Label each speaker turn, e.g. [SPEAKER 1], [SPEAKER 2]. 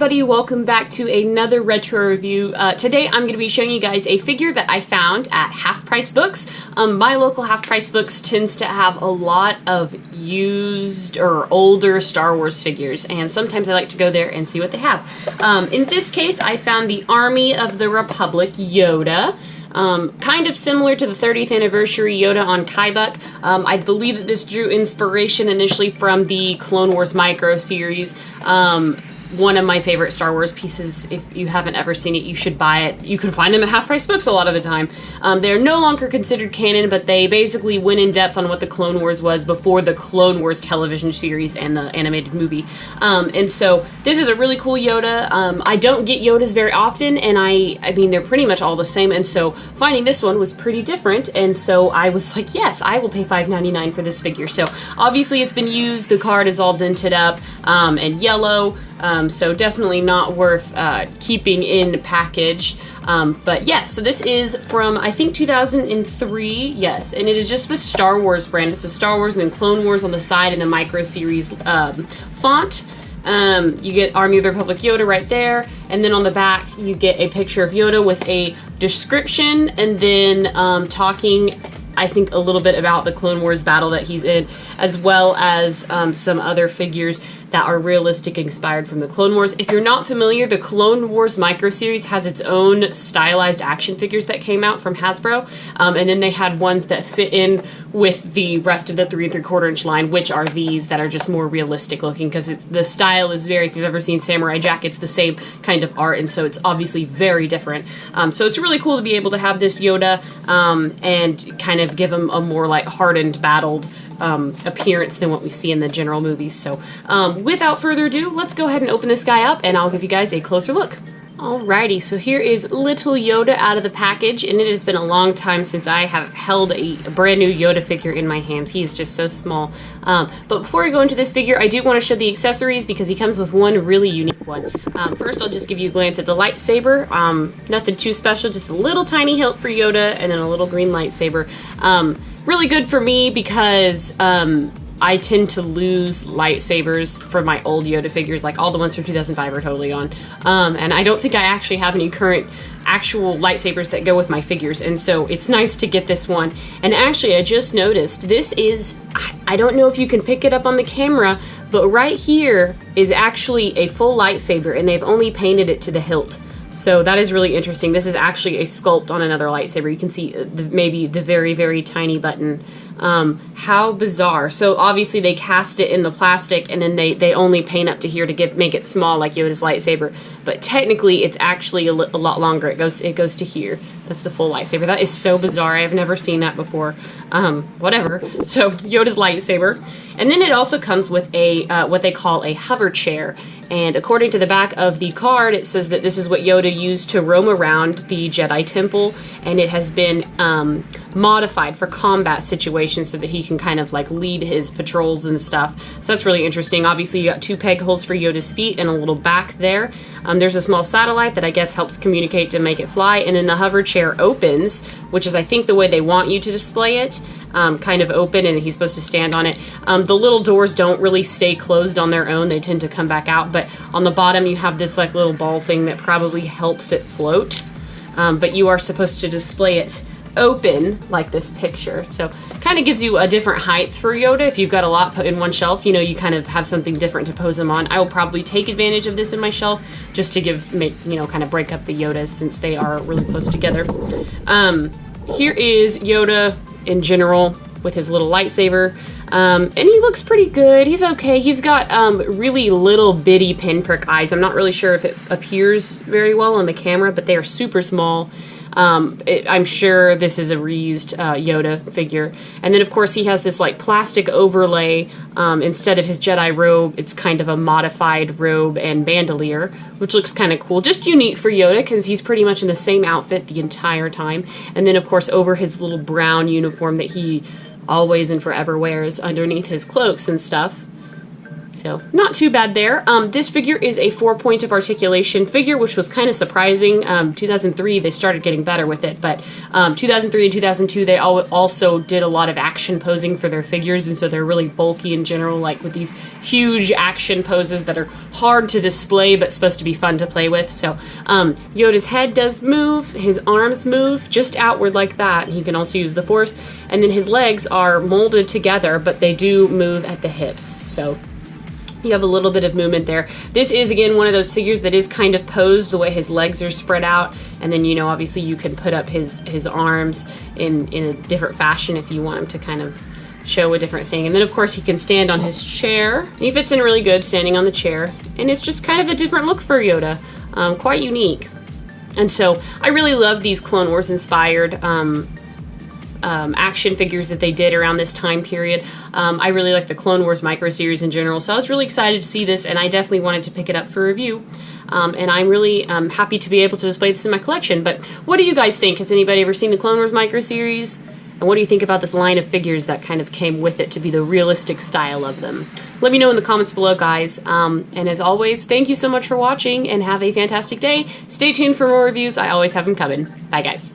[SPEAKER 1] everybody, welcome back to another retro review. Today I'm going to be showing you guys a figure that I found at Half Price Books. My local Half Price Books tends to have a lot of used or older Star Wars figures, and sometimes I like to go there and see what they have. In this case, I found the Army of the Republic Yoda. Kind of similar to the 30th anniversary Yoda on Kaibuck. I believe that this drew inspiration initially from the Clone Wars micro series. One of my favorite Star Wars pieces. If you haven't ever seen it, you should buy it. You can find them at Half Price Books a lot of the time. They're no longer considered canon, but they basically went in depth on what the Clone Wars was before the Clone Wars television series and the animated movie. And so this is a really cool Yoda. I don't get Yodas very often, and I mean, they're pretty much all the same, and so finding this one was pretty different, and so I was like, yes, I will pay $5.99 for this figure. So obviously it's been used, the card is all dented up and yellow, so definitely not worth keeping in package. But yes, so this is from, I think, 2003, yes, and it is just the Star Wars brand. It's the Star Wars and then Clone Wars on the side in the micro series font. You get Army of the Republic Yoda right there, and then on the back you get a picture of Yoda with a description, and then talking, I think, a little bit about the Clone Wars battle that he's in, as well as some other figures that are realistic, inspired from the Clone Wars. If you're not familiar, the Clone Wars micro series has its own stylized action figures that came out from Hasbro, and then they had ones that fit in with the rest of the 3 3/4 inch line, which are these that are just more realistic looking, because the style is very, if you've ever seen Samurai Jack, it's the same kind of art, and so it's obviously very different. So it's really cool to be able to have this Yoda and kind of give him a more like hardened, battled appearance than what we see in the general movies. So without further ado, let's go ahead and open this guy up and I'll give you guys a closer look. Alrighty, so here is little Yoda out of the package, and it has been a long time since I have held a brand new Yoda figure in my hands. He is just so small. But before we go into this figure, I do want to show the accessories because he comes with one really unique one. First, I'll just give you a glance at the lightsaber. Nothing too special, just a little tiny hilt for Yoda and then a little green lightsaber. Really good for me because I tend to lose lightsabers from my old Yoda figures, like all the ones from 2005 are totally gone. And I don't think I actually have any current actual lightsabers that go with my figures, and so it's nice to get this one. And actually, I just noticed, this is, I don't know if you can pick it up on the camera, but right here is actually a full lightsaber, and they've only painted it to the hilt. So that is really interesting. This is actually a sculpt on another lightsaber. You can see maybe the very, very tiny button. How bizarre. So obviously they cast it in the plastic and then they only paint up to here to make it small like Yoda's lightsaber. But technically it's actually a lot longer. It goes to here. That's the full lightsaber. That is so bizarre. I have never seen that before. Whatever. So Yoda's lightsaber. And then it also comes with a what they call a hover chair. And according to the back of the card, it says that this is what Yoda used to roam around the Jedi Temple, and it has been modified for combat situations so that he can kind of like lead his patrols and stuff. So that's really interesting. Obviously, you got 2 peg holes for Yoda's feet and a little back there. There's a small satellite that I guess helps communicate to make it fly, and then the hover chair opens, which is I think the way they want you to display it. Kind of open, and he's supposed to stand on it. The little doors don't really stay closed on their own. They tend to come back out, but on the bottom you have this like little ball thing that probably helps it float. But you are supposed to display it open like this picture. So kind of gives you a different height for Yoda. If you've got a lot put in one shelf, you know, you kind of have something different to pose him on. I will probably take advantage of this in my shelf just to kind of break up the Yodas since they are really close together. Here is Yoda in general with his little lightsaber, and he looks pretty good. He's okay. He's got really little bitty pinprick eyes. I'm not really sure if it appears very well on the camera, but they are super small. I'm sure this is a reused Yoda figure. And then of course he has this like plastic overlay. Instead of his Jedi robe, it's kind of a modified robe and bandolier, which looks kind of cool. Just unique for Yoda because he's pretty much in the same outfit the entire time. And then of course over his little brown uniform that he always and forever wears underneath his cloaks and stuff. So not too bad there. This figure is a 4-point of articulation figure, which was kind of surprising. 2003, they started getting better with it, but 2003 and 2002, they also did a lot of action posing for their figures, and so they're really bulky in general, like with these huge action poses that are hard to display, but supposed to be fun to play with. So Yoda's head does move, his arms move just outward like that. He can also use the Force, and then his legs are molded together, but they do move at the hips. So you have a little bit of movement there. This is, again, one of those figures that is kind of posed the way his legs are spread out. And then, you know, obviously you can put up his arms in a different fashion if you want him to kind of show a different thing. And then, of course, he can stand on his chair. He fits in really good standing on the chair. And it's just kind of a different look for Yoda. Quite unique. And so I really love these Clone Wars inspired action figures that they did around this time period. I really like the Clone Wars micro series in general, so I was really excited to see this, and I definitely wanted to pick it up for review. And I'm really happy to be able to display this in my collection. But what do you guys think? Has anybody ever seen the Clone Wars micro series? And what do you think about this line of figures that kind of came with it to be the realistic style of them? Let me know in the comments below, guys. And as always, thank you so much for watching, and have a fantastic day. Stay tuned for more reviews. I always have them coming. Bye, guys.